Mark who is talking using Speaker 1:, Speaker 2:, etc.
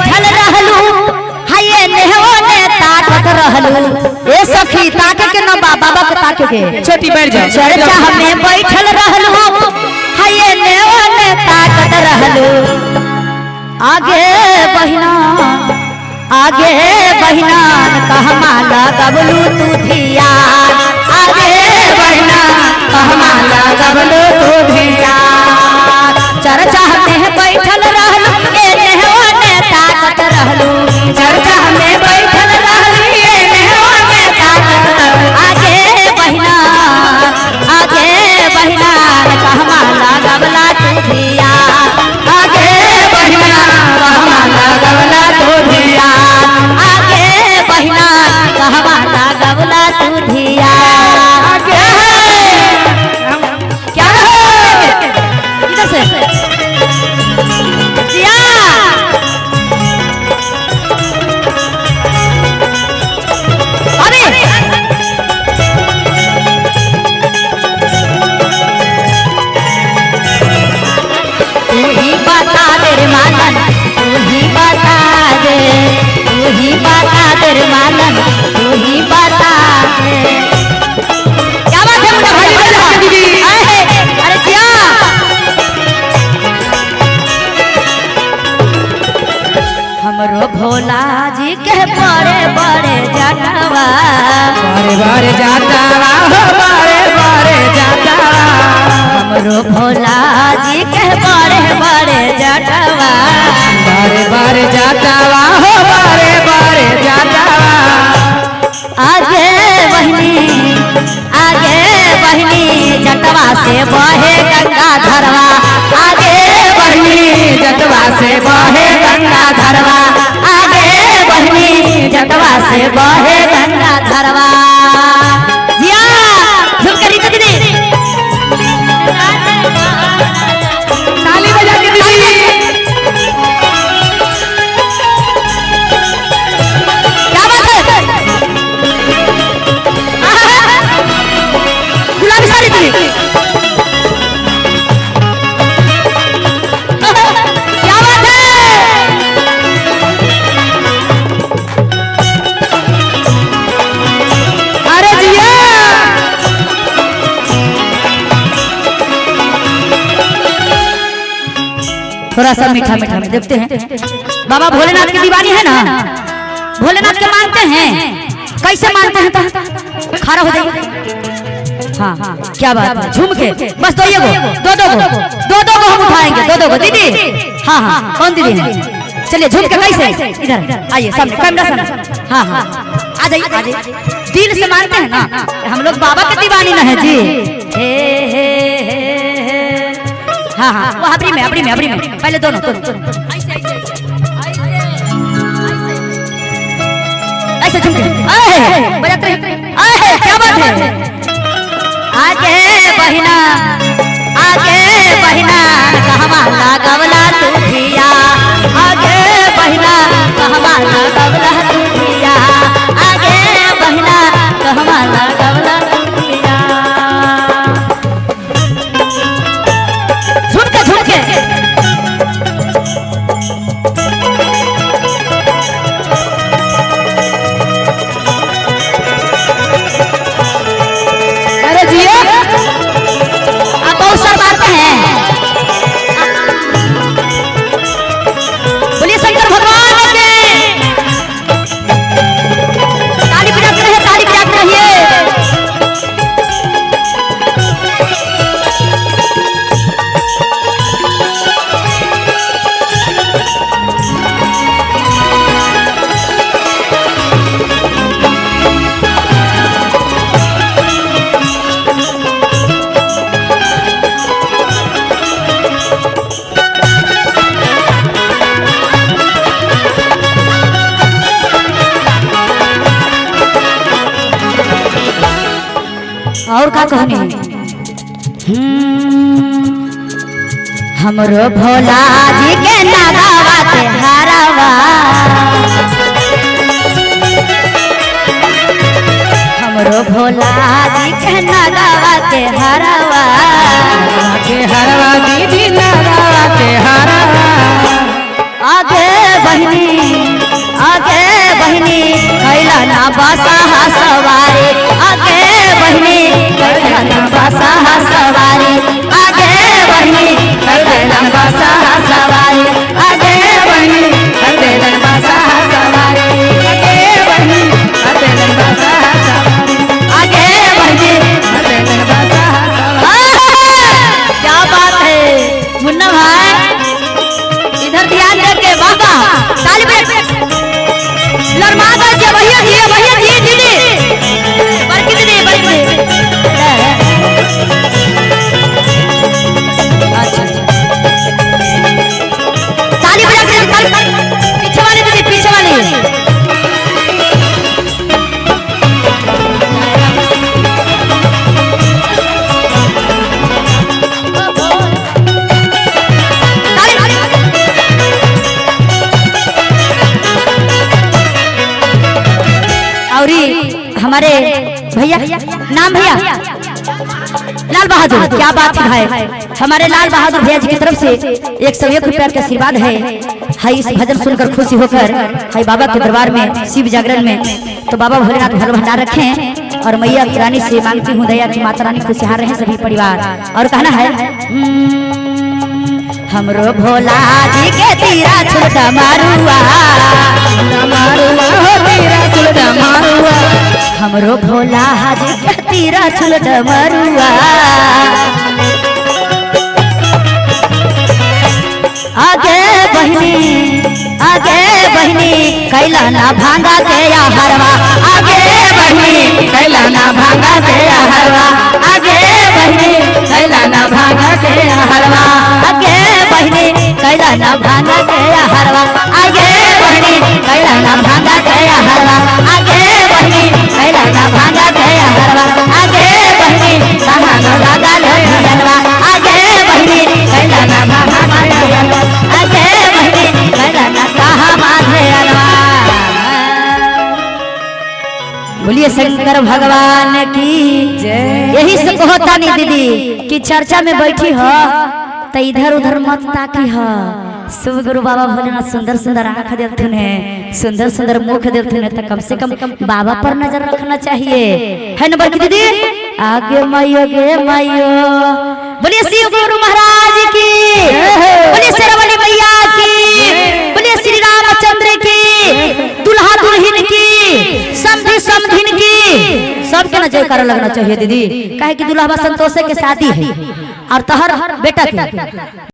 Speaker 1: बैठल रहलू हाये नेहो ने ताकत रहलू ए सखी ताके के न बाबा के ताके के
Speaker 2: छोटी बैठ जा
Speaker 1: चर्चा में बैठल रहलू हाये नेहो ने ताकत रहलू आगे बहिना कहमा लगबलू तू धिया आगे बहिना कहमा लगबलू तू धिया चर्चा में बैठल रहलू ए नेहो ने ताकत रहलू चर्चा में बैठल रहलू ए नेहो ने ताकत रहलू आगे बहिना कहमा लगबला तू धिया आगे बहिना कहमा लगबला तू धिया आगे बहिना कहमा लगबला तू धिया क्या इधर से जिया अरे तू ही बता दे रे मालन तू ही बता दे रे मालन तू ही बता दे क्या बात है मुन्ना भाई दीदी अरे क्या हमरो भोला जी के बड़े बड़े जटवा
Speaker 2: बारे जाता हो बारे जाता
Speaker 1: हमरो भोला जी के बड़े बड़े जटवा
Speaker 2: बारे जाता हो बारे जाता
Speaker 1: आगे बहिनी जटवा से बहे गंगा धरवा आगे बहिनी
Speaker 2: जटवा से बहे
Speaker 1: गंगा धरवा आगे बहिनी जटवा से बहे गंगा धरवा जिया झुम करी तो दीदी
Speaker 2: ताली बजा के दीदी
Speaker 1: क्या बात है गुलाबी साड़ी थी क्या बात है
Speaker 2: अरे जिया
Speaker 1: थोड़ा सा मीठा मीठा में देखते हैं बाबा भोलेनाथ की दीवानी है ना भोलेनाथ के मानते हैं कैसे मानते हैं तो खड़ा हो जाइए हाँ क्या बात है झूम के बस दो दो को हम उठाएंगे दो को दीदी हाँ कौन दीदी है चलिए झूम के कैसे इधर आइए सामने कैमरा सामने हाँ आ जाइए दिल से मानते हैं ना हम लोग बाबा के दीवानी ना है जी हाँ वो अपनी में पहले दोनों ऐसे झुमके बजाते हैं क्या बात है आगे बहिना कहवा लगबला तू धिया आगे बहिना कहवा लगबला तू धिया आगे बहिना कहवा लगबला तू धिया झुमके अरे जियो आप बहुत शर्माते हैं बोलिए शंकर भगवान के ताली बजाते रहिए और का कहनी हमरो भोला जी के नागावा के हारावा हमरो भोला जी के नागावा के हारावा
Speaker 2: दीदी नागावा के हरवा
Speaker 1: आगे बहिनी बहिनी कैला ना बसा सवारी आगे बहिनी कैला ना बसा सवारी आगे बहिनी कैला ना बसा सवारी आगे बहिनी कैला ना बसा सवारी आगे बहिनी कैला ना बसा सवारी आगे बहिनी कैला ना बसा सवारी। क्या बात है मुन्ना भाई, इधर ध्यान रखे बाबा ताली पे लरमा दीजिए भैया जी दीदी बड़की दीदी बड़की अच्छा ताली बजा के पीछे वाली दीदी पीछे वाली और हमारे भैया नाम भैया लाल बहादुर, क्या बात है भाई, हमारे लाल बहादुर भैया जी की तरफ से 101 रुपया का आशीर्वाद है। इस भजन सुनकर खुशी होकर हाई बाबा के दरबार में शिव जागरण में तो बाबा भोलेनाथ भर भंडार रखें और मैया रानी से मांगती हूँ दया की माता रानी खुशहाल रहे सभी परिवार। और कहना है हमरो भोला जी के तीरा छुलटा मारुआ हो तीरा छुलटा मारुआ हमरो भोला जी के तीरा छुलटा मारुआ आगे बहिनी कैला ना भांगा के या हरवा आगे बहिनी कैला ना भांगा के या हरवा आगे बहिनी कैला ना भांगा के या हरवा आगे बहिनी कैला ना भांगा के या हरवा आगे बहिनी कैला ना भांगा के या हरवा आगे बहिनी कैला ना भांगा के या हरवा आगे बहिनी कहां न लगा लो हरवा आगे बहिनी कैला ना भांगा के या हरवा आगे बहिनी कैला ना कहां माधे हरवा। बोलिए शंकर भगवान की जय। यही से कहता नहीं दीदी कि चर्चा में बैठी हो तो इधर उधर मत ताकी हो। शिव गुरु बाबा भोलेनाथ सुंदर सुंदर आँख देवथुन है, सुंदर सुंदर मुख देवथुन है, तो कम से कम बाबा पर नजर रखना चाहिए है न बड़की दीदी। आगे मायो गे मायो बोलिए शिव गुरु महाराज की, बोलिए शेरावाली मैया की, बोलिए श्री रामचंद्र की, दुल्हा दुल्हन की, समधी समधिन की, सबके न जयकारा लगना चाहिए दीदी। काहे कि दुल्हा संतोष के शादी है और तहर बेटा की